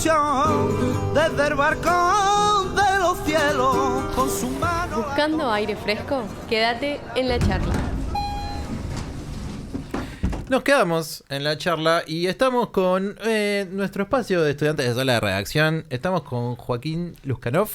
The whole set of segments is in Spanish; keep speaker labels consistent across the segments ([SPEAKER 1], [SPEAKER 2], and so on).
[SPEAKER 1] ilusión desde el balcón de los cielos con su mano.
[SPEAKER 2] Buscando aire fresco, quédate en la charla.
[SPEAKER 3] Nos quedamos en la charla y estamos con nuestro espacio de estudiantes de sala de redacción. Estamos con Joaquín Luscanov.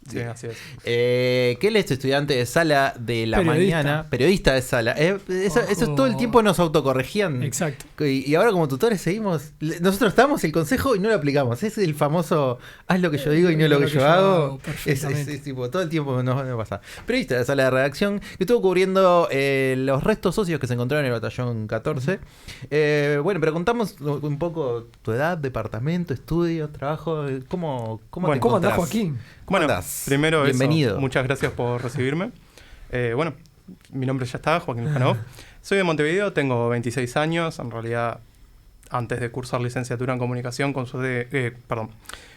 [SPEAKER 4] Sí, así es.
[SPEAKER 3] Que él es estudiante de sala de la mañana. Periodista de sala. Eso todo el tiempo nos autocorregían.
[SPEAKER 5] Exacto.
[SPEAKER 3] Y ahora como tutores seguimos. Nosotros damos el consejo y no lo aplicamos. Es el famoso haz lo que yo digo y no lo que yo hago. Es tipo, todo el tiempo nos pasa. Periodista de sala de redacción que estuvo cubriendo los restos socios que se encontraron en el batallón 14. Bueno, pero contamos un poco tu edad, departamento, estudio, trabajo. ¿Cómo
[SPEAKER 5] andás, Joaquín?
[SPEAKER 4] Bueno, primero
[SPEAKER 3] bienvenido.
[SPEAKER 4] Muchas gracias por recibirme. Bueno, mi nombre ya está, Joaquín Luscanov. Soy de Montevideo, tengo 26 años. En realidad, antes de cursar licenciatura en comunicación,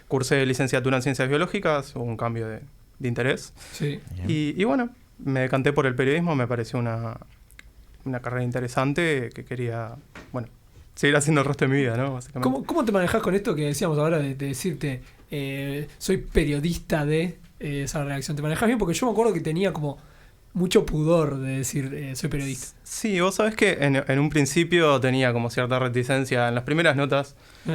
[SPEAKER 4] cursé licenciatura en ciencias biológicas, hubo un cambio de interés.
[SPEAKER 5] Sí.
[SPEAKER 4] Y bueno, me decanté por el periodismo, me pareció una carrera interesante que quería, bueno, seguir haciendo el resto de mi vida, ¿no? Básicamente.
[SPEAKER 5] ¿Cómo te manejás con esto que decíamos ahora de decirte soy periodista de esa redacción? ¿Te manejás bien? Porque yo me acuerdo que tenía como mucho pudor de decir soy periodista.
[SPEAKER 4] Sí, vos sabés que en un principio tenía como cierta reticencia en las primeras notas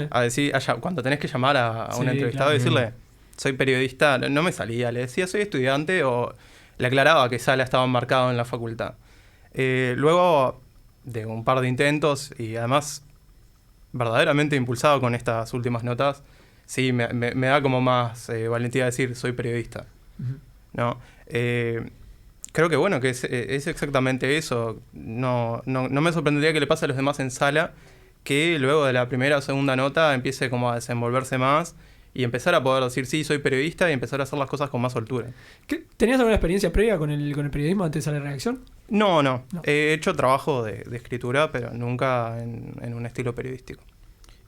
[SPEAKER 4] a decir, cuando tenés que llamar a un entrevistado y decirle soy periodista, no me salía, le decía soy estudiante o le aclaraba que sala estaba embarcado en la facultad. Luego de un par de intentos y además verdaderamente impulsado con estas últimas notas, sí, me da como más valentía decir soy periodista. ¿No? Creo que bueno, que es exactamente eso. No me sorprendería que le pase a los demás en sala, que luego de la primera o segunda nota empiece como a desenvolverse más y empezar a poder decir sí, soy periodista y empezar a hacer las cosas con más soltura.
[SPEAKER 5] ¿Tenías alguna experiencia previa con el periodismo antes de la redacción?
[SPEAKER 4] No. He hecho trabajo de escritura, pero nunca en un estilo periodístico.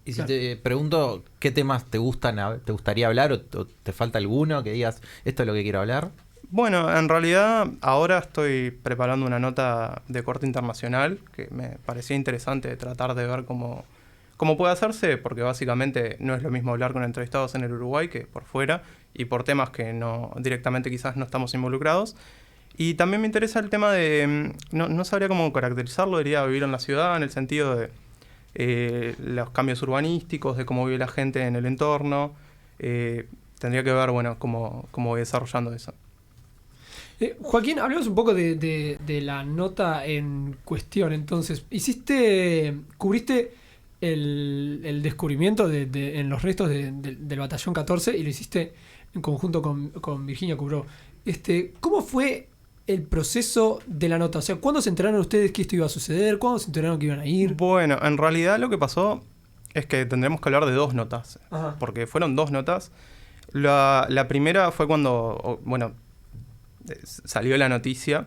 [SPEAKER 3] Y si te pregunto qué temas te gustaría hablar o te falta alguno que digas esto es lo que quiero hablar.
[SPEAKER 4] Bueno, en realidad ahora estoy preparando una nota de corte internacional que me parecía interesante tratar de ver cómo puede hacerse, porque básicamente no es lo mismo hablar con entrevistados en el Uruguay que por fuera y por temas que no directamente quizás no estamos involucrados. Y también me interesa el tema de, no sabría cómo caracterizarlo, diría vivir en la ciudad en el sentido de los cambios urbanísticos, de cómo vive la gente en el entorno. Tendría que ver, bueno, cómo voy desarrollando eso.
[SPEAKER 5] Joaquín, hablemos un poco de la nota en cuestión. Entonces, cubriste el descubrimiento en los restos del batallón 14 y lo hiciste en conjunto con Virginia Cubró. ¿Cómo fue el proceso de la nota? O sea, ¿cuándo se enteraron ustedes que esto iba a suceder? ¿Cuándo se enteraron que iban a ir?
[SPEAKER 4] Bueno, en realidad lo que pasó es que tendremos que hablar de dos notas.
[SPEAKER 5] Ajá.
[SPEAKER 4] Porque fueron dos notas. La primera fue cuando, salió la noticia.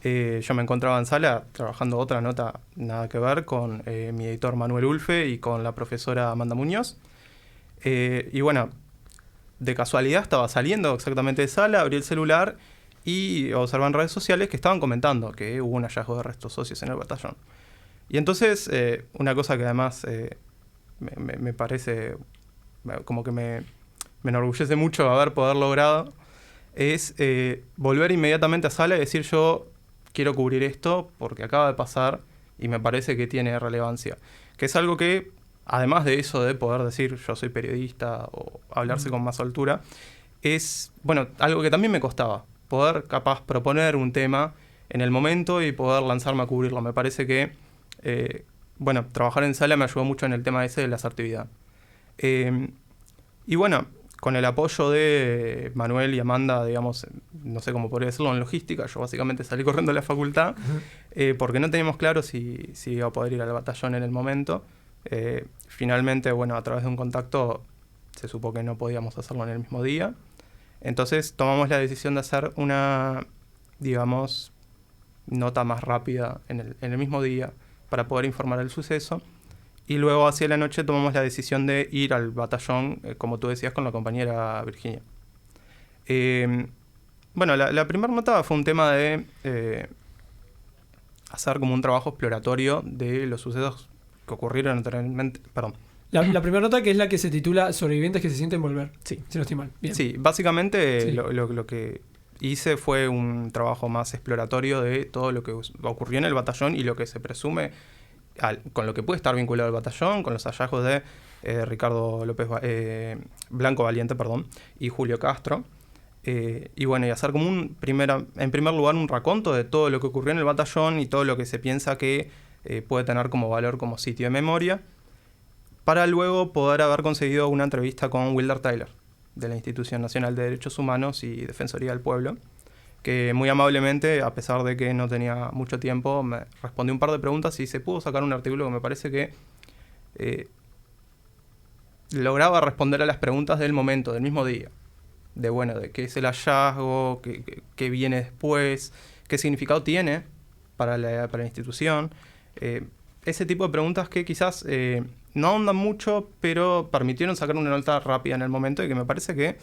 [SPEAKER 4] Yo me encontraba en sala trabajando otra nota, nada que ver, con mi editor Manuel Ulfe y con la profesora Amanda Muñoz. Y bueno, de casualidad estaba saliendo exactamente de sala, abrí el celular y observé en redes sociales que estaban comentando que hubo un hallazgo de restos socios en el batallón. Y entonces, una cosa que además me parece como que me enorgullece mucho poder logrado, es volver inmediatamente a sala y decir yo quiero cubrir esto porque acaba de pasar y me parece que tiene relevancia. Que es algo que, además de eso de poder decir yo soy periodista o hablarse con más soltura, es algo que también me costaba. Poder capaz proponer un tema en el momento y poder lanzarme a cubrirlo. Me parece que trabajar en sala me ayudó mucho en el tema ese de la asertividad. Y bueno, con el apoyo de Manuel y Amanda, digamos, no sé cómo podría decirlo en logística, yo básicamente salí corriendo a la facultad porque no teníamos claro si iba a poder ir al batallón en el momento. Finalmente, a través de un contacto se supo que no podíamos hacerlo en el mismo día. Entonces tomamos la decisión de hacer una, digamos, nota más rápida en el mismo día para poder informar del suceso. Y luego hacia la noche tomamos la decisión de ir al batallón, como tú decías, con la compañera Virginia. La primera nota fue un tema de hacer como un trabajo exploratorio de los sucesos que ocurrieron
[SPEAKER 5] La primera nota, que es la que se titula Sobrevivientes que se sienten volver.
[SPEAKER 4] Sí.
[SPEAKER 5] Si no estoy mal. Bien.
[SPEAKER 4] Sí, básicamente
[SPEAKER 5] Sí.
[SPEAKER 4] Lo que hice fue un trabajo más exploratorio de todo lo que ocurrió en el batallón y lo que se presume, con lo que puede estar vinculado al batallón, con los hallazgos de Ricardo Blanco Valiente, y Julio Castro. Y bueno, y hacer como en primer lugar un raconto de todo lo que ocurrió en el batallón y todo lo que se piensa que puede tener como valor como sitio de memoria, para luego poder haber conseguido una entrevista con Wilder Taylor, de la Institución Nacional de Derechos Humanos y Defensoría del Pueblo, que muy amablemente, a pesar de que no tenía mucho tiempo, me respondió un par de preguntas y se pudo sacar un artículo que me parece que lograba responder a las preguntas del momento, del mismo día. De qué es el hallazgo, qué viene después, qué significado tiene para la institución. Ese tipo de preguntas que quizás no ahondan mucho, pero permitieron sacar una nota rápida en el momento y que me parece que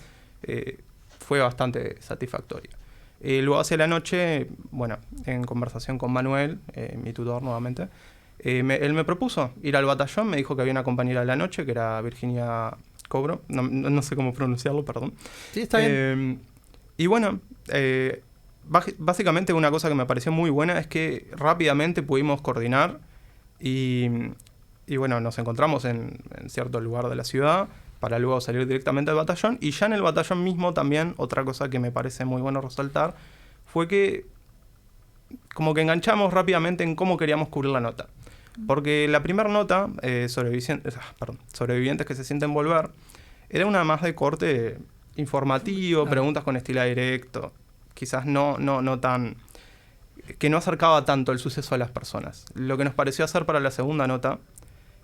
[SPEAKER 4] fue bastante satisfactoria. Luego hacia la noche, en conversación con Manuel, mi tutor nuevamente, él me propuso ir al batallón, me dijo que había una compañera de la noche, que era Virginia Cobro, no sé cómo pronunciarlo, perdón.
[SPEAKER 3] Sí, está bien.
[SPEAKER 4] Y básicamente una cosa que me pareció muy buena es que rápidamente pudimos coordinar y nos encontramos en cierto lugar de la ciudad para luego salir directamente al batallón. Y ya en el batallón mismo también, otra cosa que me parece muy bueno resaltar, fue que como que enganchamos rápidamente en cómo queríamos cubrir la nota. Porque la primera nota, Sobrevivientes que se sienten volver, era una más de corte informativo, preguntas con estilo directo, quizás no tan... que no acercaba tanto el suceso a las personas. Lo que nos pareció hacer para la segunda nota,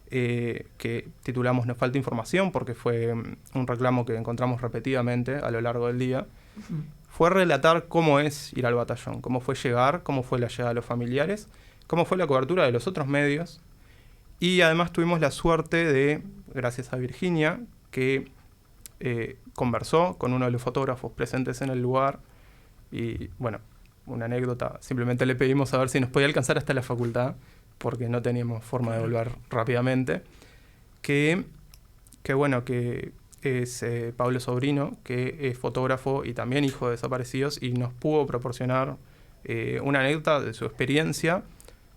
[SPEAKER 4] que titulamos Nos falta información, porque fue un reclamo que encontramos repetidamente a lo largo del día, fue relatar cómo es ir al batallón, cómo fue llegar, cómo fue la llegada de los familiares, cómo fue la cobertura de los otros medios. Y además tuvimos la suerte de, gracias a Virginia, que conversó con uno de los fotógrafos presentes en el lugar. Y una anécdota, simplemente le pedimos a ver si nos podía alcanzar hasta la facultad, porque no teníamos forma de volver rápidamente. Que es Pablo Sobrino, que es fotógrafo y también hijo de desaparecidos, y nos pudo proporcionar una anécdota de su experiencia,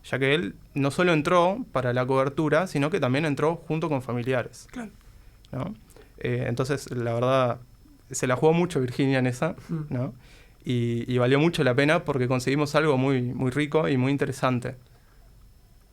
[SPEAKER 4] ya que él no solo entró para la cobertura, sino que también entró junto con familiares.
[SPEAKER 5] Claro.
[SPEAKER 4] ¿No? Entonces, la verdad, se la jugó mucho Virginia en esa, ¿no? Y valió mucho la pena porque conseguimos algo muy, muy rico y muy interesante.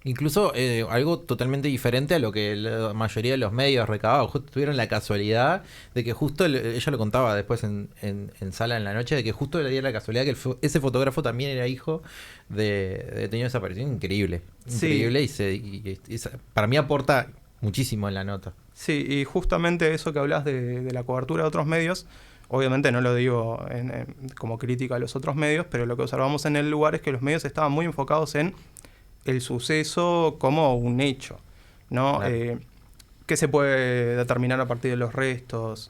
[SPEAKER 3] Incluso algo totalmente diferente a lo que la mayoría de los medios recababan. Tuvieron la casualidad de que justo, ella lo contaba después en sala en la noche, de que justo le dio la casualidad que ese fotógrafo también era hijo de detenido desaparecido. Increíble. Increíble. Sí. Y para mí aporta muchísimo en la nota.
[SPEAKER 4] Sí, y justamente eso que hablas de la cobertura de otros medios, obviamente no lo digo como crítica a los otros medios, pero lo que observamos en el lugar es que los medios estaban muy enfocados en el suceso como un hecho, ¿no? Claro. ¿Qué se puede determinar a partir de los restos?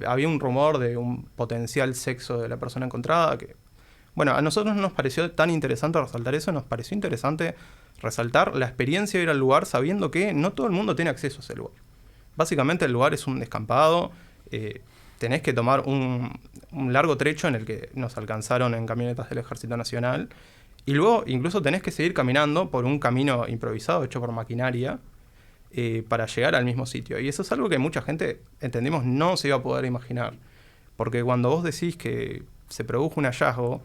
[SPEAKER 4] Había un rumor de un potencial sexo de la persona encontrada que... a nosotros no nos pareció tan interesante resaltar eso, nos pareció interesante resaltar la experiencia de ir al lugar sabiendo que no todo el mundo tiene acceso a ese lugar. Básicamente el lugar es un descampado, tenés que tomar un largo trecho en el que nos alcanzaron en camionetas del Ejército Nacional, y luego incluso tenés que seguir caminando por un camino improvisado hecho por maquinaria para llegar al mismo sitio. Y eso es algo que mucha gente, entendimos, no se iba a poder imaginar. Porque cuando vos decís que se produjo un hallazgo,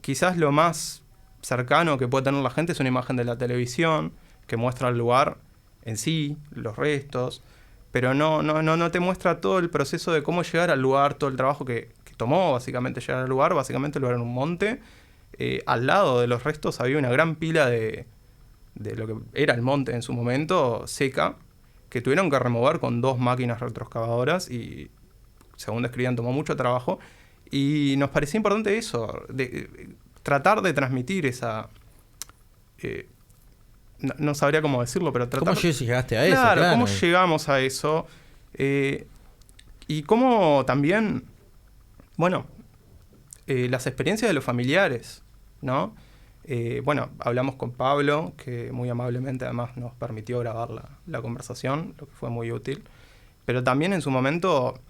[SPEAKER 4] quizás lo más cercano que puede tener la gente es una imagen de la televisión que muestra el lugar en sí, los restos, pero no te muestra todo el proceso de cómo llegar al lugar, todo el trabajo que tomó básicamente llegar al lugar. Básicamente el lugar era un monte. Al lado de los restos había una gran pila de lo que era el monte en su momento, seca, que tuvieron que remover con 2 máquinas retroexcavadoras y, según describían, tomó mucho trabajo. Y nos parecía importante eso, tratar de transmitir esa... no sabría cómo decirlo, pero tratar...
[SPEAKER 3] ¿Cómo llegaste a eso?
[SPEAKER 4] Claro, cómo llegamos a eso. Y cómo también, las experiencias de los familiares, ¿no? Bueno, hablamos con Pablo, que muy amablemente además nos permitió grabar la conversación, lo que fue muy útil. Pero también en su momento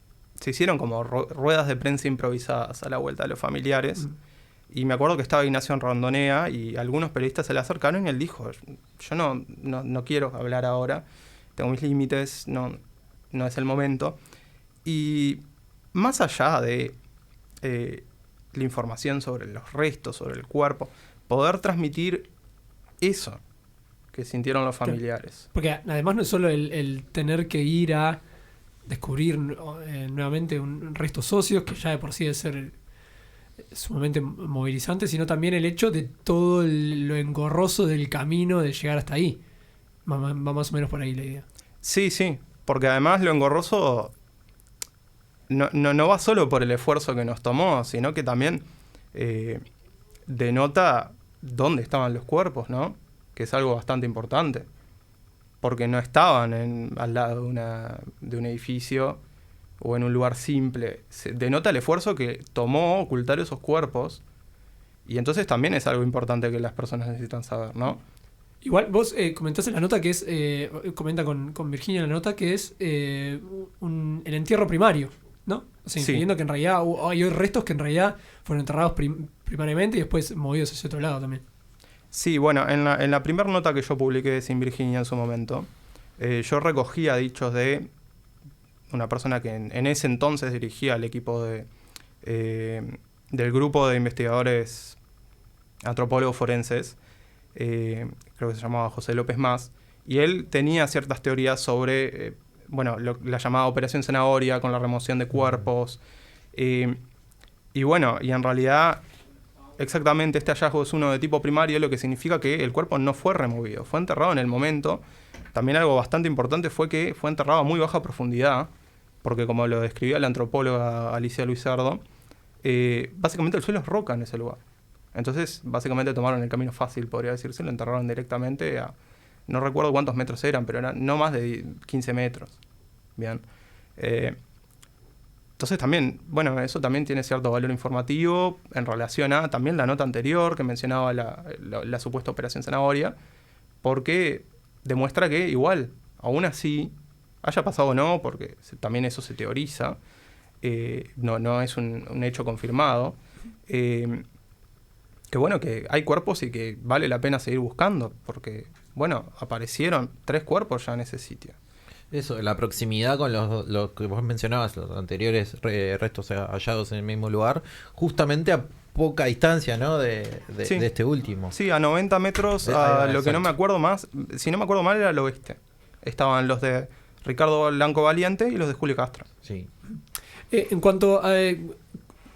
[SPEAKER 4] se hicieron como ruedas de prensa improvisadas a la vuelta de los familiares. Y me acuerdo que estaba Ignacio Rondonea y algunos periodistas se le acercaron y él dijo, yo no quiero hablar ahora, tengo mis límites, no es el momento. Y más allá de la información sobre los restos, sobre el cuerpo, poder transmitir eso que sintieron los familiares.
[SPEAKER 5] Porque además no es solo el tener que ir a descubrir nuevamente restos óseos, que ya de por sí debe ser sumamente movilizante, sino también el hecho de todo lo engorroso del camino de llegar hasta ahí. Va más o menos por ahí la idea.
[SPEAKER 4] Sí, porque además lo engorroso no va solo por el esfuerzo que nos tomó, sino que también denota dónde estaban los cuerpos, ¿no? Que es algo bastante importante. Porque no estaban al lado de un edificio o en un lugar simple. Se denota el esfuerzo que tomó ocultar esos cuerpos. Y entonces también es algo importante que las personas necesitan saber, ¿no?
[SPEAKER 5] Igual vos comentás en la nota que es, comenta con Virginia en la nota que es el entierro primario, ¿no? O sea, incluyendo que en realidad hay restos que en realidad fueron enterrados primariamente y después movidos hacia otro lado también.
[SPEAKER 4] Sí, bueno, en la primera nota que yo publiqué Sin Virginia en su momento, yo recogía dichos de una persona que en ese entonces dirigía el equipo del grupo de investigadores antropólogos forenses, creo que se llamaba José López Más, y él tenía ciertas teorías sobre la llamada Operación Zanahoria con la remoción de cuerpos, y bueno, y en realidad exactamente este hallazgo es uno de tipo primario, lo que significa que el cuerpo no fue removido, fue enterrado en el momento. También algo bastante importante fue que fue enterrado a muy baja profundidad, porque como lo describía la antropóloga Alicia Luisardo, básicamente el suelo es roca en ese lugar. Entonces, básicamente tomaron el camino fácil, podría decirse, lo enterraron directamente no recuerdo cuántos metros eran, pero eran no más de 15 metros. Bien. Entonces también, eso también tiene cierto valor informativo en relación a también la nota anterior que mencionaba la supuesta Operación Zanahoria, porque demuestra que igual, aún así, haya pasado o no, porque también eso se teoriza, no es un hecho confirmado, que hay cuerpos y que vale la pena seguir buscando, porque, aparecieron 3 cuerpos ya en ese sitio.
[SPEAKER 3] Eso, la proximidad con los que vos mencionabas, los anteriores restos hallados en el mismo lugar, justamente a poca distancia, ¿no? de este último.
[SPEAKER 4] Sí, a 90 metros, lo que no me acuerdo más, si no me acuerdo mal, era al oeste. Estaban los de Ricardo Blanco Valiente y los de Julio Castro.
[SPEAKER 3] Sí.
[SPEAKER 5] En cuanto a ¿qué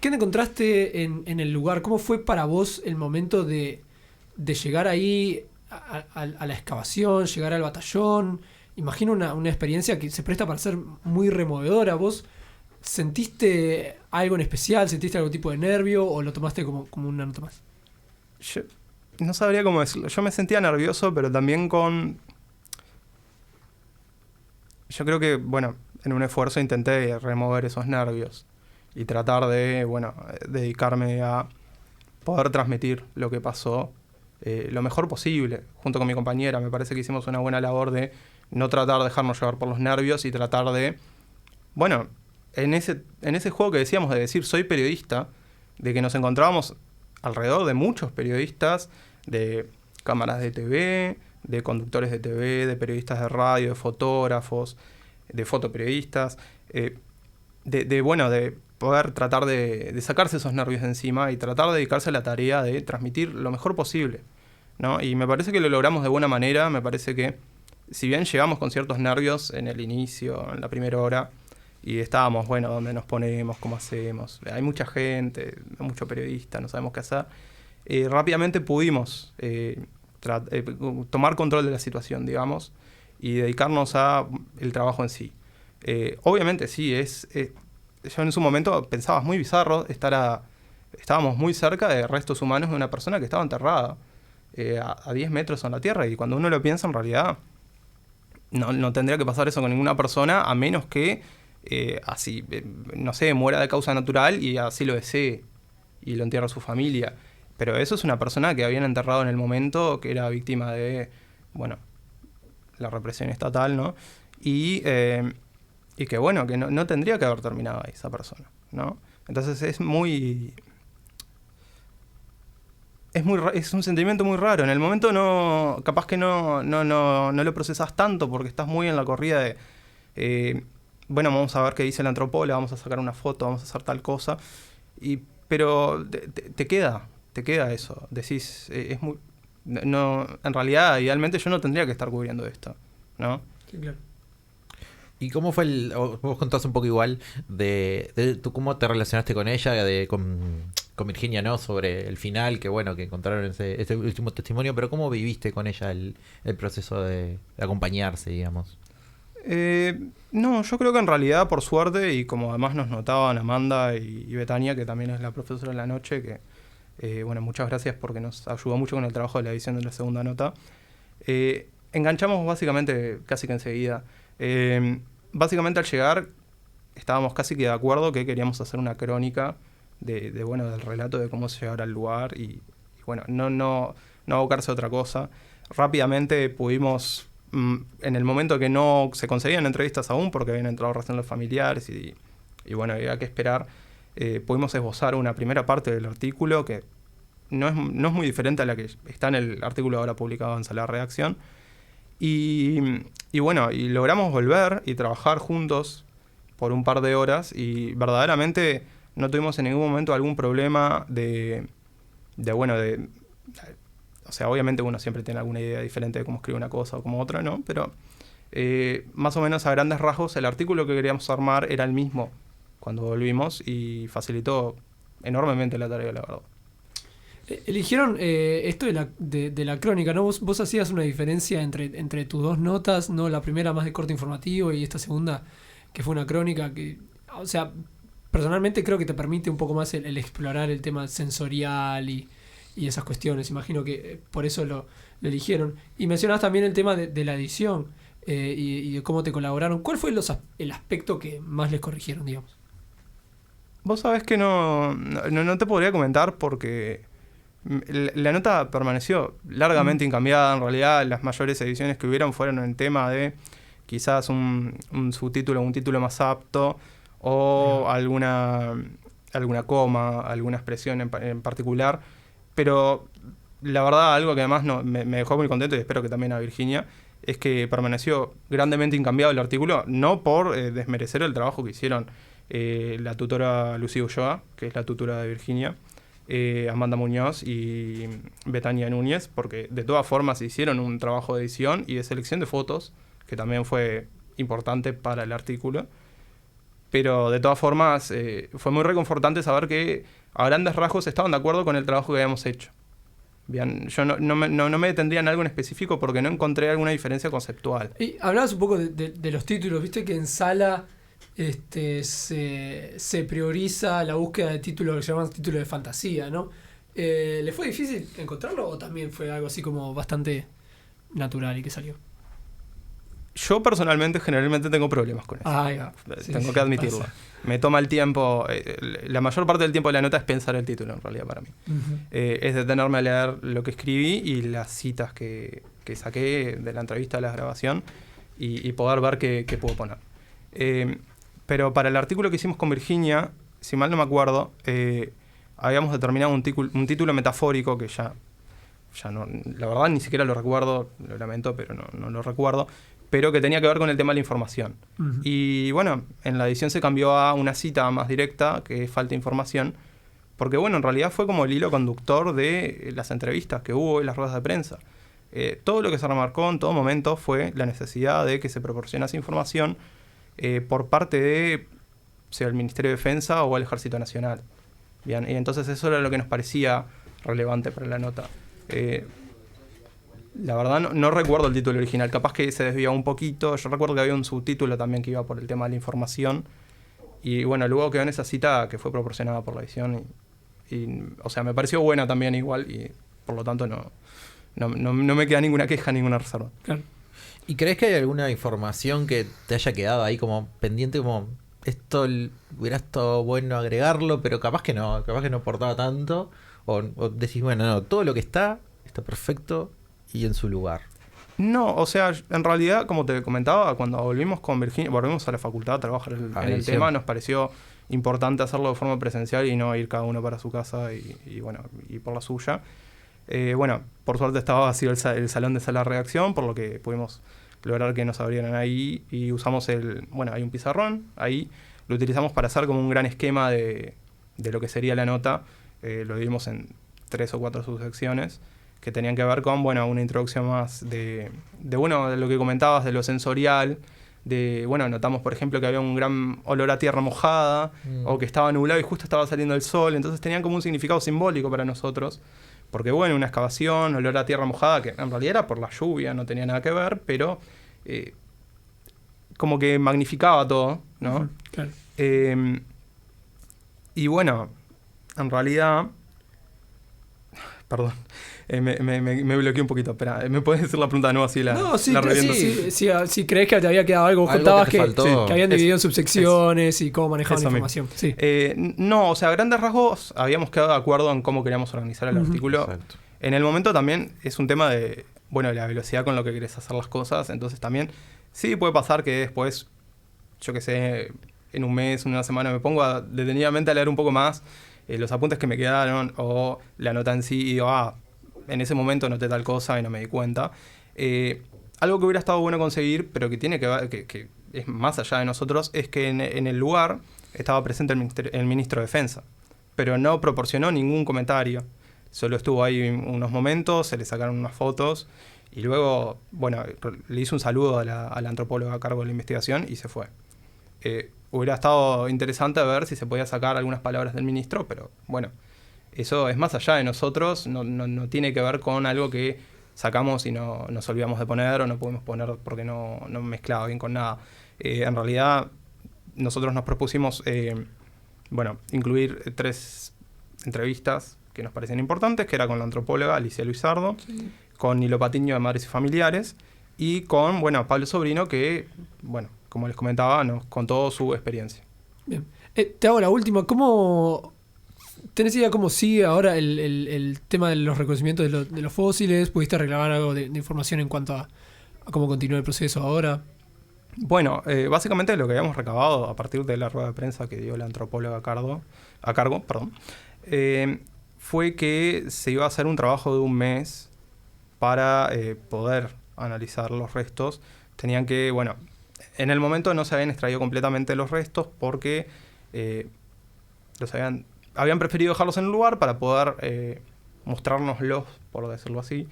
[SPEAKER 5] te encontraste en el lugar? ¿Cómo fue para vos el momento de llegar ahí a la excavación, llegar al batallón? Imagino una experiencia que se presta para ser muy removedora. ¿Vos sentiste algo en especial? ¿Sentiste algún tipo de nervio o lo tomaste como una nota más?
[SPEAKER 4] Yo no sabría cómo decirlo. Yo me sentía nervioso, pero también yo creo que, en un esfuerzo intenté remover esos nervios y tratar de, dedicarme a poder transmitir lo que pasó lo mejor posible, junto con mi compañera. Me parece que hicimos una buena labor de no tratar de dejarnos llevar por los nervios y tratar de, en ese juego que decíamos de decir soy periodista, de que nos encontrábamos alrededor de muchos periodistas, de cámaras de TV, de conductores de TV, de periodistas de radio, de fotógrafos, de fotoperiodistas, de poder tratar de sacarse esos nervios de encima y tratar de dedicarse a la tarea de transmitir lo mejor posible, ¿no? Y me parece que lo logramos de buena manera. Me parece que si bien llegamos con ciertos nervios en el inicio, en la primera hora, y estábamos, ¿dónde nos ponemos? ¿Cómo hacemos? Hay mucha gente, mucho periodista, no sabemos qué hacer. Rápidamente pudimos tomar control de la situación, digamos, y dedicarnos a el trabajo en sí. Obviamente sí, yo en su momento pensaba, es muy bizarro estábamos muy cerca de restos humanos de una persona que estaba enterrada a 10 metros en la tierra, y cuando uno lo piensa, en realidad no tendría que pasar eso con ninguna persona, a menos que muera de causa natural y así lo desee y lo entierra su familia. Pero eso es una persona que habían enterrado en el momento, que era víctima de, bueno, la represión estatal, ¿no? Y que, bueno, que no tendría que haber terminado ahí esa persona, ¿no? Entonces es un sentimiento muy raro. En el momento capaz que no lo procesás tanto porque estás muy en la corrida de, bueno, vamos a ver qué dice la antropóloga, vamos a sacar una foto, vamos a hacer tal cosa. Pero te queda eso. Decís, no, en realidad, idealmente yo no tendría que estar cubriendo esto, ¿no?
[SPEAKER 5] Sí, claro.
[SPEAKER 3] ¿Y cómo fue vos contás un poco igual de tú cómo te relacionaste con ella, con Virginia, ¿no? Sobre el final, que bueno, que encontraron ese último testimonio, pero ¿cómo viviste con ella el proceso de acompañarse, digamos?
[SPEAKER 4] No, yo creo que en realidad, por suerte, y como además nos notaban Amanda y Betania, que también es la profesora de la noche, que bueno, muchas gracias porque nos ayudó mucho con el trabajo de la edición de la segunda nota. Enganchamos básicamente casi que enseguida. Básicamente al llegar estábamos casi que de acuerdo que queríamos hacer una crónica bueno, del relato de cómo se llegara al lugar y bueno, no abocarse a otra cosa. Rápidamente pudimos, en el momento que no se conseguían entrevistas aún porque habían entrado recién los familiares y bueno, había que esperar, pudimos esbozar una primera parte del artículo que no es muy diferente a la que está en el artículo ahora publicado en Sala de Redacción. Y bueno, y logramos volver y trabajar juntos por un par de horas y verdaderamente no tuvimos en ningún momento algún problema o sea, obviamente uno siempre tiene alguna idea diferente de cómo escribe una cosa o como otra, ¿no? Pero más o menos a grandes rasgos el artículo que queríamos armar era el mismo cuando volvimos y facilitó enormemente la tarea, la verdad.
[SPEAKER 5] Eligieron esto de la crónica, ¿no? Vos hacías una diferencia entre tus dos notas, ¿no? La primera más de corte informativo y esta segunda que fue una crónica que, o sea, personalmente creo que te permite un poco más el explorar el tema sensorial y esas cuestiones. Imagino que por eso lo eligieron. Y mencionabas también el tema de la edición y de cómo te colaboraron. ¿Cuál fue el aspecto que más les corrigieron, digamos?
[SPEAKER 4] Vos sabés que no te podría comentar porque la nota permaneció largamente incambiada. En realidad las mayores ediciones que hubieron fueron en tema de quizás un subtítulo, un título más apto o alguna coma, alguna expresión en particular. Pero la verdad, algo que además me dejó muy contento y espero que también a Virginia, es que permaneció grandemente incambiado el artículo, no por desmerecer el trabajo que hicieron la tutora Lucía Ulloa, que es la tutora de Virginia, Amanda Muñoz y Betania Núñez, porque de todas formas hicieron un trabajo de edición y de selección de fotos, que también fue importante para el artículo. Pero de todas formas fue muy reconfortante saber que a grandes rasgos estaban de acuerdo con el trabajo que habíamos hecho. Bien, yo no me detendría en algo en específico porque no encontré alguna diferencia conceptual.
[SPEAKER 5] Y hablabas un poco de los títulos, viste que en Sala se prioriza la búsqueda de títulos que se llaman títulos de fantasía, ¿no? ¿Le fue difícil encontrarlo o también fue algo así como bastante natural y que salió?
[SPEAKER 4] Yo personalmente generalmente tengo problemas con eso. Tengo que admitirlo. Pasa. Me toma el tiempo, la mayor parte del tiempo de la nota es pensar el título en realidad para mí. Uh-huh. Es detenerme a leer lo que escribí y las citas que saqué de la entrevista de la grabación y poder ver qué puedo poner. Pero para el artículo que hicimos con Virginia, si mal no me acuerdo, habíamos determinado un título metafórico que ya no, la verdad ni siquiera lo recuerdo, lo lamento, pero no lo recuerdo, pero que tenía que ver con el tema de la información. Uh-huh. Y bueno, en la edición se cambió a una cita más directa, que es falta de información, porque bueno, en realidad fue como el hilo conductor de las entrevistas que hubo y las ruedas de prensa. Todo lo que se remarcó en todo momento fue la necesidad de que se proporcionase información por parte de, sea el Ministerio de Defensa o el Ejército Nacional. Bien, y entonces eso era lo que nos parecía relevante para la nota. La verdad no recuerdo el título original, capaz que se desvió un poquito. Yo recuerdo que había un subtítulo también que iba por el tema de la información. Y bueno, luego quedó en esa cita que fue proporcionada por la edición. Y o sea, me pareció buena también igual y por lo tanto no me queda ninguna queja, ninguna reserva.
[SPEAKER 5] Claro.
[SPEAKER 3] ¿Y crees que hay alguna información que te haya quedado ahí como pendiente, como esto hubiera estado bueno agregarlo, pero capaz que no aportaba tanto? o decís, bueno, no, todo lo que está perfecto y en su lugar?
[SPEAKER 4] No, o sea, en realidad, como te comentaba, cuando volvimos con Virginia, volvimos a la facultad a trabajar en el tema, nos pareció importante hacerlo de forma presencial y no ir cada uno para su casa y bueno, y por la suya. Bueno, por suerte estaba vacío el salón de sala de redacción, por lo que pudimos lograr que nos abrieran ahí y usamos bueno, hay un pizarrón, ahí lo utilizamos para hacer como un gran esquema de lo que sería la nota. Lo dividimos en 3 o 4 subsecciones que tenían que ver con, bueno, una introducción más de lo que comentabas, de lo sensorial, bueno, notamos, por ejemplo, que había un gran olor a tierra mojada, o que estaba nublado y justo estaba saliendo el sol, entonces tenían como un significado simbólico para nosotros, porque, bueno, una excavación, olor a tierra mojada, que en realidad era por la lluvia, no tenía nada que ver, pero como que magnificaba todo, ¿no?
[SPEAKER 5] Claro.
[SPEAKER 4] Y bueno, en realidad... Perdón, me bloqueé un poquito. Espera, ¿me puedes decir la pregunta de nuevo? Así reviento.
[SPEAKER 5] Si crees que te había quedado algo, contabas que habían dividido en subsecciones y cómo manejaban la información. Sí.
[SPEAKER 4] No, o sea, a grandes rasgos habíamos quedado de acuerdo en cómo queríamos organizar el artículo.
[SPEAKER 3] Exacto.
[SPEAKER 4] En el momento también es un tema de, bueno, la velocidad con lo que querés hacer las cosas. Entonces también sí puede pasar que después, yo qué sé, en un mes, una semana, me pongo detenidamente a leer un poco más los apuntes que me quedaron o la nota en sí y digo, en ese momento noté tal cosa y no me di cuenta. Algo que hubiera estado bueno conseguir, pero que tiene que ver, que es más allá de nosotros, es que en el lugar estaba presente el ministro de Defensa, pero no proporcionó ningún comentario. Solo estuvo ahí unos momentos, se le sacaron unas fotos y luego, bueno, le hizo un saludo a la antropóloga a cargo de la investigación y se fue. Hubiera estado interesante ver si se podía sacar algunas palabras del ministro, pero bueno, eso es más allá de nosotros, no tiene que ver con algo que sacamos y no nos olvidamos de poner o no podemos poner porque no mezclaba bien con nada. En realidad, nosotros nos propusimos incluir 3 entrevistas que nos parecían importantes, que era con la antropóloga Alicia Luisardo, sí, con Nilo Patiño de Madres y Familiares, y con, bueno, Pablo Sobrino, que, bueno, como les comentaba, nos contó su experiencia.
[SPEAKER 5] Bien. Te hago la última. ¿Cómo tenés idea cómo sigue ahora el tema de los reconocimientos de los fósiles? ¿Pudiste reclamar algo de información en cuanto a cómo continúa el proceso ahora?
[SPEAKER 4] Bueno, básicamente lo que habíamos recabado a partir de la rueda de prensa que dio la antropóloga a cargo, fue que se iba a hacer un trabajo de un mes para poder analizar los restos. Tenían que, bueno, en el momento no se habían extraído completamente los restos porque habían preferido dejarlos en un lugar para poder mostrárnoslos, por decirlo así,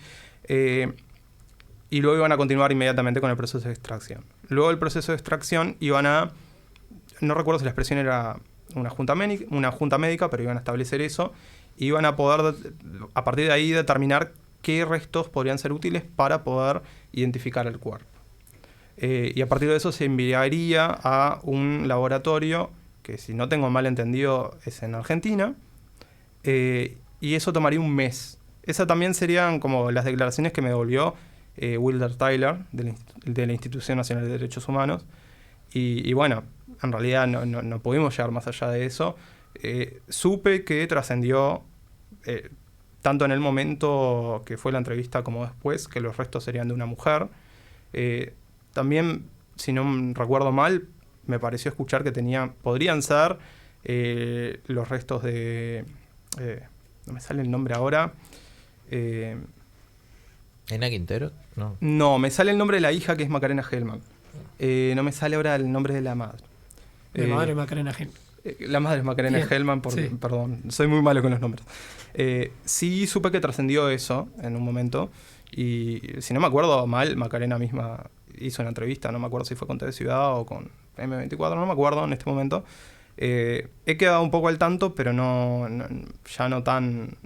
[SPEAKER 4] y luego iban a continuar inmediatamente con el proceso de extracción. Luego del proceso de extracción no recuerdo si la expresión era una junta médica, pero iban a establecer eso, y iban a poder, a partir de ahí, determinar qué restos podrían ser útiles para poder identificar el cuerpo. Y a partir de eso se enviaría a un laboratorio que, si no tengo mal entendido, es en Argentina, y eso tomaría un mes. Esas también serían como las declaraciones que me devolvió Wilder Tyler de la Institución Nacional de Derechos Humanos, y bueno, en realidad no pudimos llegar más allá de eso. Supe que trascendió tanto en el momento que fue la entrevista como después, que los restos serían de una mujer. También, si no recuerdo mal, me pareció escuchar que podrían ser los restos de... no me sale el nombre ahora.
[SPEAKER 3] ¿Ena Quintero?
[SPEAKER 4] No, me sale el nombre de la hija, que es Macarena Hellman. No me sale ahora el nombre de la madre.
[SPEAKER 5] La madre Macarena Hellman.
[SPEAKER 4] La madre es Macarena Hellman, porque, sí, perdón, soy muy malo con los nombres. Sí supe que trascendió eso en un momento, y si no me acuerdo mal, Macarena misma hizo una entrevista, no me acuerdo si fue con TV Ciudad o con M24, no me acuerdo en este momento. He quedado un poco al tanto, pero ya no tan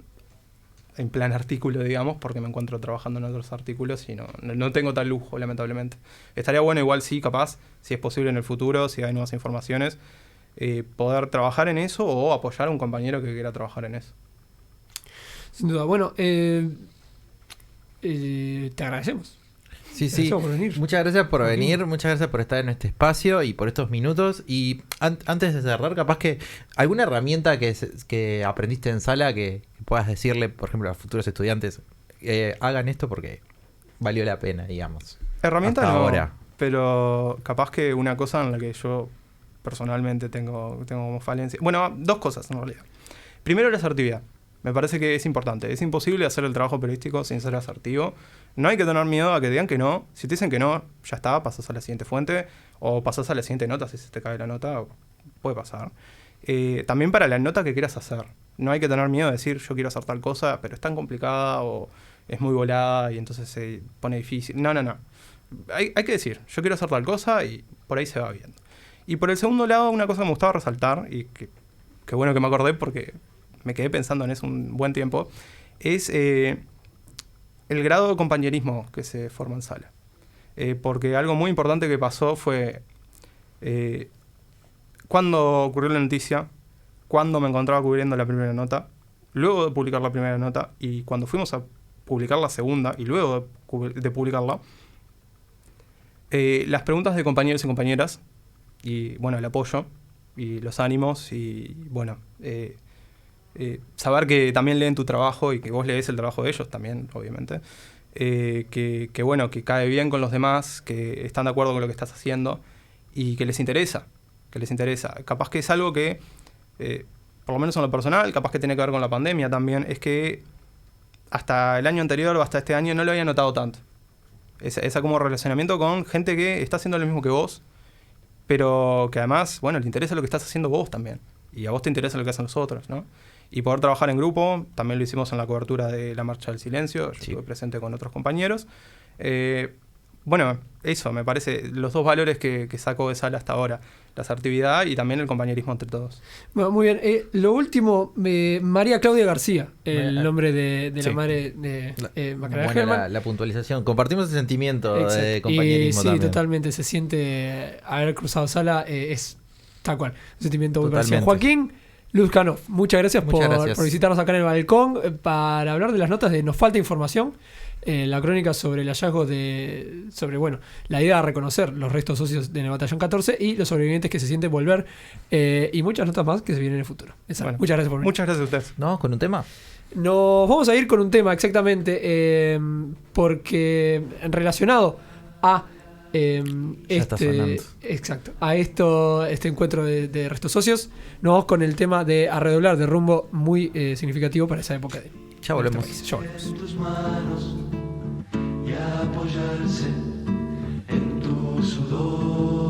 [SPEAKER 4] en plan artículo, digamos, porque me encuentro trabajando en otros artículos y no tengo tal lujo, lamentablemente. Estaría bueno igual, sí, capaz, si es posible en el futuro, si hay nuevas informaciones, poder trabajar en eso o apoyar a un compañero que quiera trabajar en eso.
[SPEAKER 5] Sin duda. Bueno, te agradecemos.
[SPEAKER 3] Sí,
[SPEAKER 5] Gracias por venir.
[SPEAKER 3] Muchas gracias por venir, muchas gracias por estar en este espacio y por estos minutos. Y antes de cerrar, capaz que alguna herramienta que aprendiste en sala que puedas decirle, por ejemplo, a futuros estudiantes, hagan esto porque valió la pena, digamos.
[SPEAKER 4] Herramienta
[SPEAKER 3] hasta
[SPEAKER 4] no,
[SPEAKER 3] ahora.
[SPEAKER 4] pero capaz que una cosa en la que yo personalmente tengo como falencia. Bueno, dos cosas en realidad. Primero, la asertividad. Me parece que es importante. Es imposible hacer el trabajo periodístico sin ser asertivo. No hay que tener miedo a que digan que no. Si te dicen que no, ya está, pasas a la siguiente fuente o pasas a la siguiente nota. Si se te cae la nota, puede pasar. También para la nota que quieras hacer. No hay que tener miedo de decir yo quiero hacer tal cosa, pero es tan complicada o es muy volada y entonces se pone difícil. No. Hay que decir, yo quiero hacer tal cosa y por ahí se va viendo. Y por el segundo lado, una cosa que me gustaba resaltar, y que bueno que me acordé porque me quedé pensando en eso un buen tiempo, es el grado de compañerismo que se forma en sala. Porque algo muy importante que pasó fue cuando ocurrió la noticia, cuando me encontraba cubriendo la primera nota, luego de publicar la primera nota, y cuando fuimos a publicar la segunda, y luego de publicarla, las preguntas de compañeros y compañeras, y bueno, el apoyo, y los ánimos, y bueno, saber que también leen tu trabajo y que vos lees el trabajo de ellos también, obviamente, que bueno, que cae bien con los demás, que están de acuerdo con lo que estás haciendo y que les interesa. Capaz que es algo que, por lo menos en lo personal, capaz que tiene que ver con la pandemia también, es que hasta el año anterior o hasta este año no lo había notado tanto. Esa como relacionamiento con gente que está haciendo lo mismo que vos, pero que además, bueno, le interesa lo que estás haciendo vos también. Y a vos te interesa lo que hacen los otros, ¿no? Y poder trabajar en grupo, también lo hicimos en la cobertura de la Marcha del Silencio, yo estuve presente con otros compañeros. Bueno, eso, me parece, los dos valores que saco de sala hasta ahora, la asertividad y también el compañerismo entre todos.
[SPEAKER 5] Bueno, muy bien. Lo último, María Claudia García, el nombre de la madre de Macarena Gelman.
[SPEAKER 3] La puntualización, compartimos ese sentimiento de
[SPEAKER 5] y,
[SPEAKER 3] compañerismo
[SPEAKER 5] sí,
[SPEAKER 3] también.
[SPEAKER 5] totalmente, se siente haber cruzado sala, es tal cual, un sentimiento muy parecido.
[SPEAKER 3] Totalmente.
[SPEAKER 5] Joaquín Luzcanov, muchas gracias por visitarnos acá en el balcón para hablar de las notas de Nos Falta Información, la crónica sobre el hallazgo sobre la idea de reconocer los restos óseos en el Batallón 14 y los sobrevivientes que se sienten volver, y muchas notas más que se vienen en el futuro. Bueno, muchas gracias por venir.
[SPEAKER 4] Muchas gracias a ustedes.
[SPEAKER 3] ¿No? ¿Con un tema?
[SPEAKER 5] Nos vamos a ir con un tema exactamente, porque relacionado a este encuentro de restos óseos, nos vamos con el tema de A Redoblar, de rumbo muy significativo para esa época.
[SPEAKER 3] Ya volvemos.
[SPEAKER 5] Ya volvemos.
[SPEAKER 6] En tus manos y apoyarse en tu sudor.